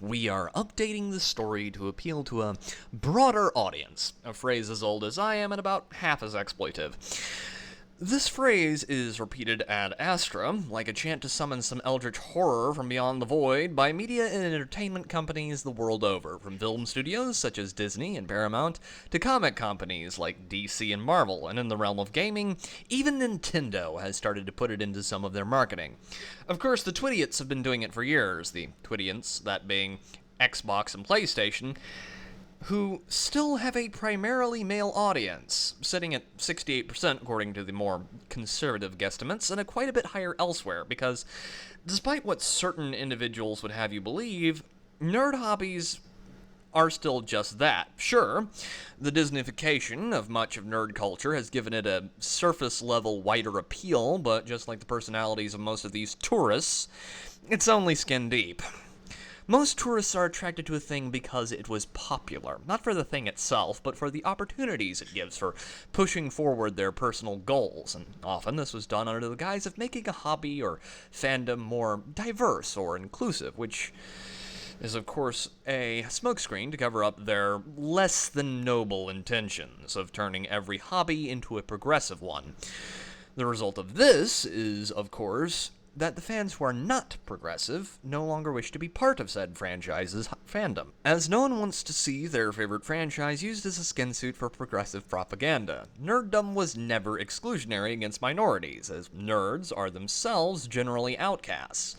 We are updating the story to appeal to a broader audience, a phrase as old as I am and about half as exploitive. This phrase is repeated ad astra, like a chant to summon some eldritch horror from beyond the void, by media and entertainment companies the world over, from film studios such as Disney and Paramount, to comic companies like DC and Marvel, and in the realm of gaming, even Nintendo has started to put it into some of their marketing. Of course, the Twidiots have been doing it for years, the Twidiants, that being Xbox and PlayStation, who still have a primarily male audience, sitting at 68% according to the more conservative guesstimates, and quite a bit higher elsewhere, because despite what certain individuals would have you believe, nerd hobbies are still just that. Sure, the Disneyfication of much of nerd culture has given it a surface-level wider appeal, but just like the personalities of most of these tourists, it's only skin deep. Most tourists are attracted to a thing because it was popular, not for the thing itself, but for the opportunities it gives for pushing forward their personal goals, and often this was done under the guise of making a hobby or fandom more diverse or inclusive, which is of course a smokescreen to cover up their less than noble intentions of turning every hobby into a progressive one. The result of this is, of course, that the fans who are not progressive no longer wish to be part of said franchise's fandom, as no one wants to see their favorite franchise used as a skin suit for progressive propaganda. Nerddom was never exclusionary against minorities, as nerds are themselves generally outcasts.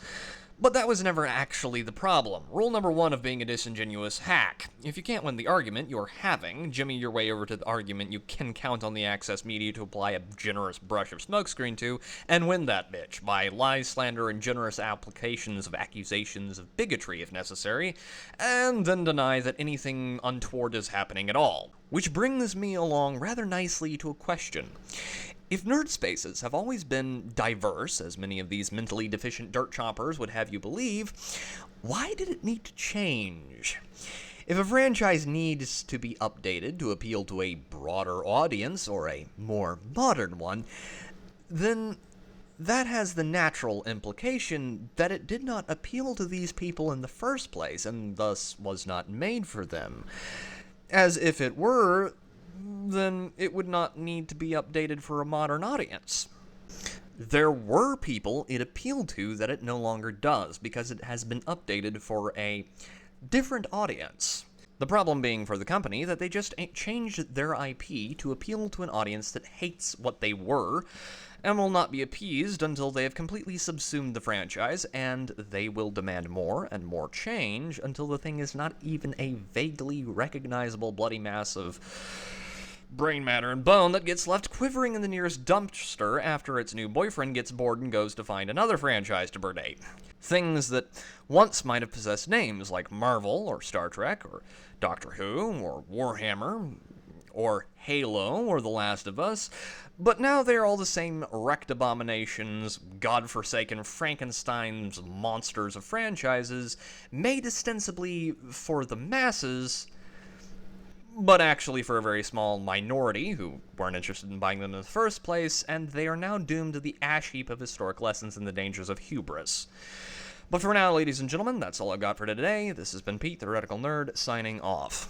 But that was never actually the problem. Rule number one of being a disingenuous hack: if you can't win the argument you're having, jimmy your way over to the argument you can count on the access media to apply a generous brush of smokescreen to, and win that bitch, by lies, slander, and generous applications of accusations of bigotry if necessary, and then deny that anything untoward is happening at all. Which brings me along rather nicely to a question. If nerd spaces have always been diverse, as many of these mentally deficient dirt choppers would have you believe, why did it need to change? If a franchise needs to be updated to appeal to a broader audience, or a more modern one, then that has the natural implication that it did not appeal to these people in the first place, and thus was not made for them. As if it were, then it would not need to be updated for a modern audience. There were people it appealed to that it no longer does, because it has been updated for a different audience. The problem being for the company that they just changed their IP to appeal to an audience that hates what they were, and will not be appeased until they have completely subsumed the franchise, and they will demand more and more change until the thing is not even a vaguely recognizable bloody mass of brain matter and bone that gets left quivering in the nearest dumpster after its new boyfriend gets bored and goes to find another franchise to burdate. Things that once might have possessed names like Marvel, or Star Trek, or Doctor Who, or Warhammer, or Halo, or The Last of Us, but now they are all the same wrecked abominations, godforsaken Frankenstein's monsters of franchises, made ostensibly for the masses, but actually for a very small minority who weren't interested in buying them in the first place, and they are now doomed to the ash heap of historic lessons and the dangers of hubris. But for now, ladies and gentlemen, that's all I've got for today. This has been Pete, the Heretical Nerd, signing off.